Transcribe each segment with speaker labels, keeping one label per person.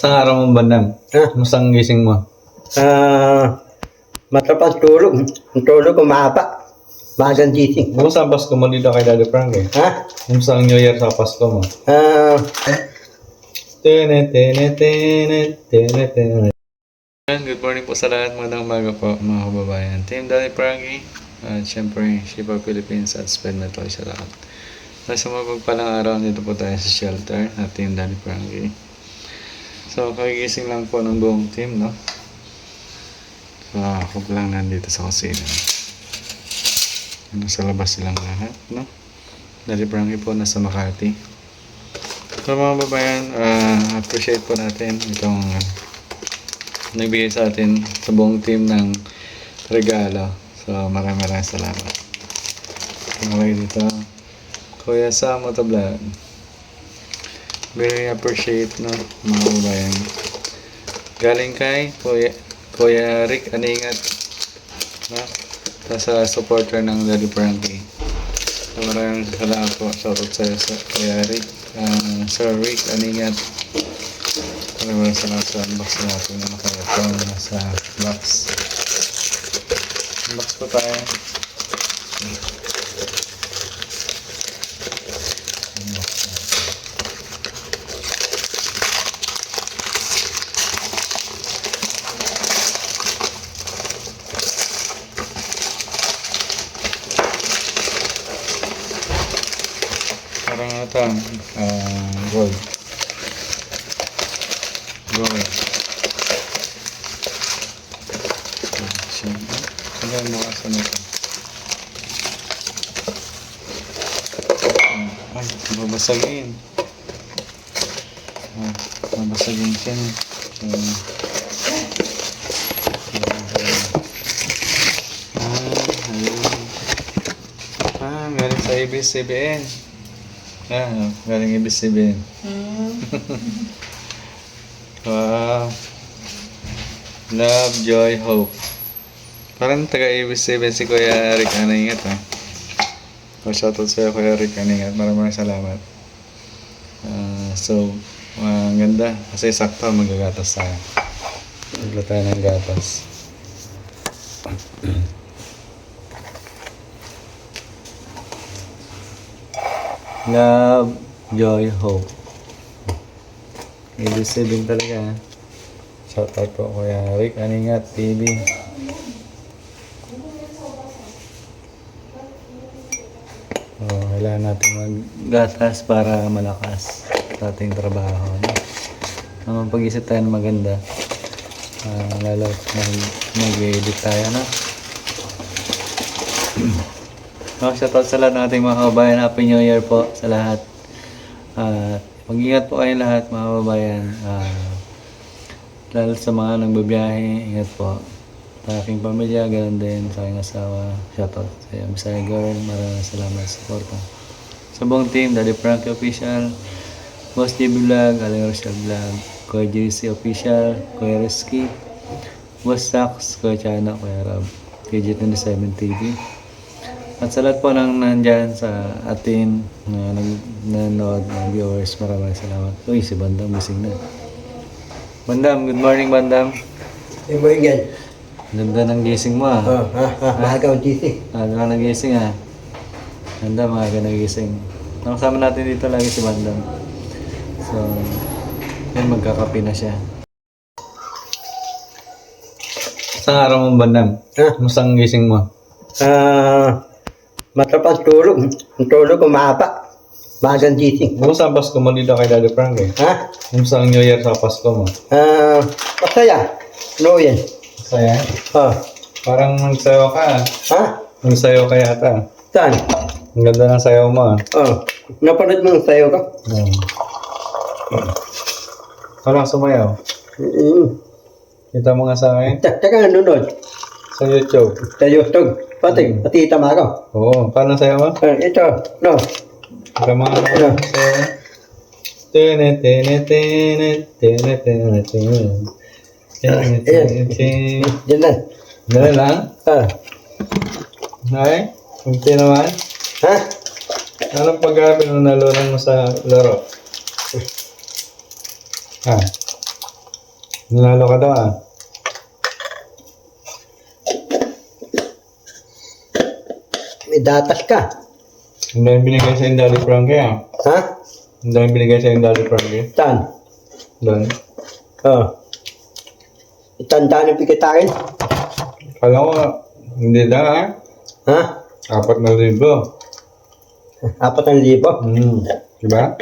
Speaker 1: Isang araw mong bandam.
Speaker 2: Ha?
Speaker 1: Musang gising mo.
Speaker 2: Matapang tulog. Ang tulog ko mahaba. Magang gising.
Speaker 1: Kumusta ang Pasko mo dito kay Daddy Frank eh?
Speaker 2: Ha?
Speaker 1: Kumusta ang New Year sa Pasko mo? Good morning po sa lahat. Magandang umaga po mga kababayan. Team Daddy Frankie. At syempre, Shipa Philippines at Spend Metal sa lahat. Nasa mapagpalang araw nito po tayo sa shelter at Team Daddy Frankie. So, kagigising lang po ng buong team, no? So, ako lang nandito sa kusina. Nasa labas silang lahat, no? Daddy Frankie po nasa Makati. So, mga babayan, appreciate po natin itong nagbigay sa atin sa buong team ng regalo. So, maraming salamat. Tumalagay dito, Kuya Sam Motovlog. Very appreciate, no, mga kababayan. Galing kay Kuya Rick Aningat, no? Sa supporter ng Daddy Frankie. So, maraming salamat po. Shoutout sa Kuya Rick. Sir Rick Aningat. Maraming salamat sa unbox natin na nakalapang sa box. Unbox po tayo. Parang ito, gold. Hanggang bukasan ito. Ay, babasagin. Babasagin siya. Galing sa ABS-CBN. Galing ABS-CBN. Wow. Love, joy, hope. Parang taga-ABS-CBN si Kuya Rick Aningat, ha? So, shoutout sa'yo, Kuya Rick Aningat. Maraming salamat. So, ang ganda. Kasi sakto magagatas tayo. Magla tayo ng gatas. Love, joy, hope. ABS-CBN talaga, ha? Shoutout po Kuya Rick Aningat TV. Kailangan natin maggatas para malakas sa ating trabaho, no? Pag-isip tayo ng maganda, lalo mag-edit tayo, no? Shoutout sa lahat ng ating mga kababayan. Happy New Year po sa lahat. Mag-ingat po kayong lahat, mga kababayan. Lalo sa mga nagbabiyahe, ingat po. Sa aking pamilya, ganoon din sa aking asawa. Shoutout sa iyo, Bisaya Girl. Maraming salamat sa suporta. Sa buong team, Daddy Frankie Official, Boss JB Vlog, Aling Rochelle Vlog, Kuya JC Official, Kuya Rizky, Boss Sax, Kuya Chana, Kuya Rob, KJ27 TV. At sa lahat po nang nandyan sa atin na nanonood ng viewers, maraming salamat. Uy, si Bandam, gising na. Bandam, good morning, Bandam.
Speaker 2: Good morning.
Speaker 1: Ganda ng gising mo, ah.
Speaker 2: Maaga ang gising.
Speaker 1: Ganda ng gising, ah. Ganda, maaga ng gising. Nakasama natin dito lagi si Bandam. So, yan, magkakapi na siya. Isang araw mong Bandam. Musang gising mo.
Speaker 2: Matapang tulog. Ang tulog ko mahaba. Magang gising.
Speaker 1: Kumusta ang Pasko mo dito kay Daddy Frank eh?
Speaker 2: Ha?
Speaker 1: Kumusta ang New Year sa Pasko mo?
Speaker 2: Masaya. No yan.
Speaker 1: Saya? Parang magsayaw ka, ah.
Speaker 2: Ha?
Speaker 1: Magsayaw ka yata.
Speaker 2: Saan?
Speaker 1: Ang ganda ng sayaw mo, ah.
Speaker 2: Napanood mo ng sayo ka?
Speaker 1: Parang sumayaw. Kita mo nga sa akin?
Speaker 2: Tsaka nanonood.
Speaker 1: Sa YouTube.
Speaker 2: Sa YouTube. Pati tama ko.
Speaker 1: Oo, paano sayaw mo?
Speaker 2: Ito. No.
Speaker 1: Kita mo nga sayaw.
Speaker 2: Diyan lang.
Speaker 1: Dali lang? Ay, kunti naman.
Speaker 2: Ha?
Speaker 1: Anong pag-aaral na nalunan mo sa laro? Nanalo ka daw ah.
Speaker 2: May datas ka.
Speaker 1: Ang dami binigay sa yung Daddy Frankie ah.
Speaker 2: Ha?
Speaker 1: Ang dami binigay sa yung Daddy Frankie.
Speaker 2: Saan?
Speaker 1: Doon.
Speaker 2: Oh. Itandaan yung pikitain.
Speaker 1: Kala ko, hindi na ah.
Speaker 2: Ha?
Speaker 1: 4,000.
Speaker 2: 4,000.
Speaker 1: Diba?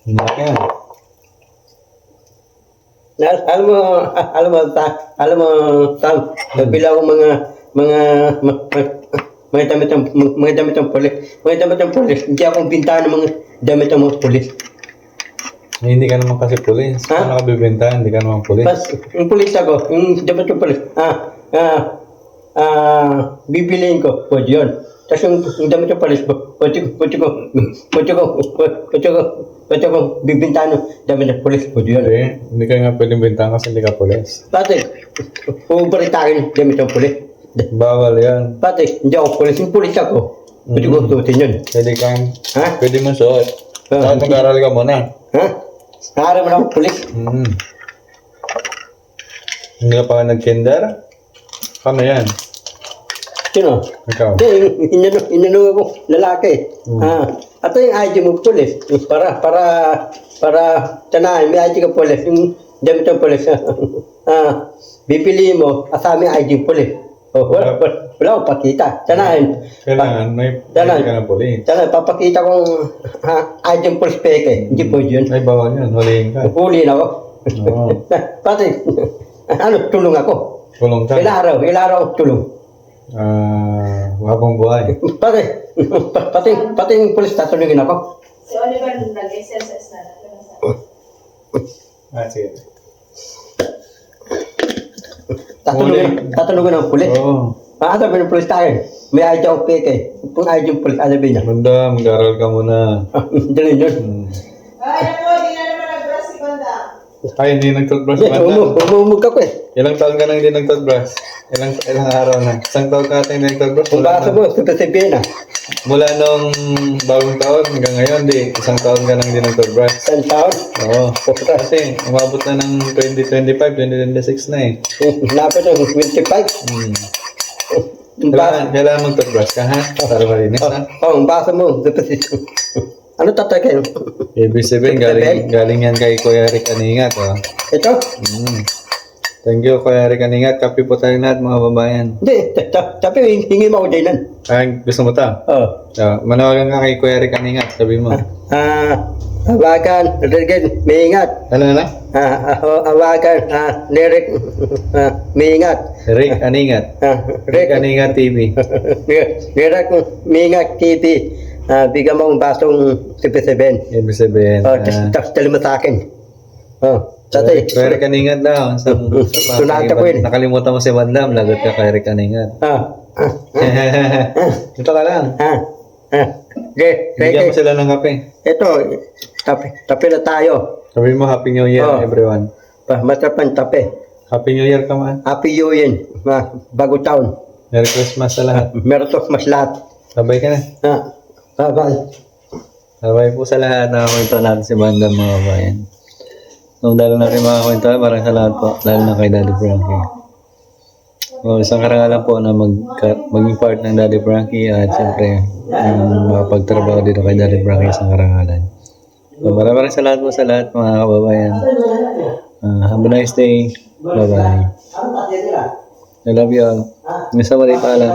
Speaker 1: Hindi yan.
Speaker 2: Alam mo, Sam, nabila ko mga damit ng pulis. Mga damit ng pulis. Hindi akong bintahan ng mga damit ng mga pulis.
Speaker 1: Hindi ka naman kasi pulis.
Speaker 2: Ha?
Speaker 1: Paano ka bibenta? Hindi ka naman pulis.
Speaker 2: Pas, yung pulis ako, yung damit ng pulis, bibiliin ko, pwede yun. Tapos yung damit ng pulis, pwede ko bibintahan ng damit ng pulis, pwede yun.
Speaker 1: Hindi ka nga pwedeng bintahan kasi hindi ka pulis.
Speaker 2: Pati, pubaritakin yung damit ng pulis.
Speaker 1: Bawal yan.
Speaker 2: Pati, hindi ako pulis. Yung pulis ako, pwede ko suotin yun.
Speaker 1: Pwede kang,
Speaker 2: Ha?
Speaker 1: pwede mo suot.
Speaker 2: Ah.
Speaker 1: Saan nag-aaral ka muna?
Speaker 2: Ha? Nakaram na ako pulis.
Speaker 1: Hindi ka pa nag-kinder? Paano yan?
Speaker 2: Sino?
Speaker 1: Ikaw?
Speaker 2: Hindi, inano ako, lalaki. Ato yung ID mo pulis. Para tanahin, may ID ka pulis. Yung damit ng pulis. Bipiliin mo, asami ID pulis. Wala akong pakita. Tanahin.
Speaker 1: Kailangan, may
Speaker 2: Dalan.
Speaker 1: ka ng pulis.
Speaker 2: Tanahin, papakita kong ID ng pulis peke. Hindi po yun.
Speaker 1: Ay, bawal yun. Huliin ka.
Speaker 2: Huli na ako.
Speaker 1: Oo.
Speaker 2: Pati, tulong ako.
Speaker 1: Kulong ka.
Speaker 2: Ilang araw tulong.
Speaker 1: Habang buhay.
Speaker 2: Pati yung pulis tatulungin ako.
Speaker 3: Si Oliver nag-SSS na.
Speaker 1: Sige.
Speaker 2: Tatulungin ang pulis.
Speaker 1: Oo.
Speaker 2: Sabi ng pulis tayo, may ID akong peke. Kung ID yung pulis, sabi niya.
Speaker 1: Banda, mag-aaral ka muna.
Speaker 2: Dali yun.
Speaker 3: Ay, ako, di na naman nag-brush si Banda.
Speaker 1: Ay, hindi nag-toothbrush ba?
Speaker 2: Umumug ako eh.
Speaker 1: Ilang taon ka nang hindi nag-toothbrush? Ilang araw na? Isang taon ka natin nag-toothbrush?
Speaker 2: Kung baka mo, sabihin na.
Speaker 1: Mula nung bagong taon hanggang ngayon, isang taon ka nang hindi nag-toothbrush.
Speaker 2: Isang taon.
Speaker 1: Oo. Kasi umabot na ng 2025, 2026 na eh.
Speaker 2: Lapit ng 25.
Speaker 1: Kailangan mag-toothbrush ka ha? Para malinis ha?
Speaker 2: Ang basa mo. Ano tatagay?
Speaker 1: Ibig sabihin, galing yan kay Kuya Rick Aningat. Oh.
Speaker 2: Ito?
Speaker 1: Thank you, Kuya Rick Aningat. Kape po tayo lahat, mga babayan.
Speaker 2: Hindi, sabi hingi mo ako dinan.
Speaker 1: Ay, gusto mo ta?
Speaker 2: Oo.
Speaker 1: Manawagan ka kay Kuya Rick Aningat. Sabi mo.
Speaker 2: Hawakan, Rick, may ingat.
Speaker 1: Ano na?
Speaker 2: Hawakan, Rick, may ingat.
Speaker 1: Rick Aningat. Rick
Speaker 2: Rick,
Speaker 1: Aningat TV.
Speaker 2: Rick, may ingat, TV. Bigyan mo ang basong 7.
Speaker 1: Ibig sabihin.
Speaker 2: Tapos tali mo sa akin. Tatay.
Speaker 1: Kuya Rick Aningat daw.
Speaker 2: Sunata ko yun.
Speaker 1: Nakalimutan mo si Van Damme. Lagot ka kay Rick Aningat. Ito ka lang. Bigyan mo sila ng kape.
Speaker 2: Ito, tape na tayo.
Speaker 1: Sabi mo, Happy New Year, everyone.
Speaker 2: Masarap tape.
Speaker 1: Happy New Year ka man.
Speaker 2: Happy New Year, bago taon.
Speaker 1: Merry Christmas sa lahat.
Speaker 2: Meron to mas lahat.
Speaker 1: Sabay ka na.
Speaker 2: Bye-bye.
Speaker 1: Sabay po sa lahat. Nakakwento natin si Van Damme, mga bayan. Nung dalo natin mga kwento, parang sa lahat po. Lalo na kay Daddy Frankie. Isang karangalan po na maging part ng Daddy Frankie at siyempre makapagtrabaho dito kay Daddy Frankie isang karangalan. So, maraming salamat po sa lahat mga kababayan. Have a nice day. Bye-bye. I love you all. Misa mali paalam.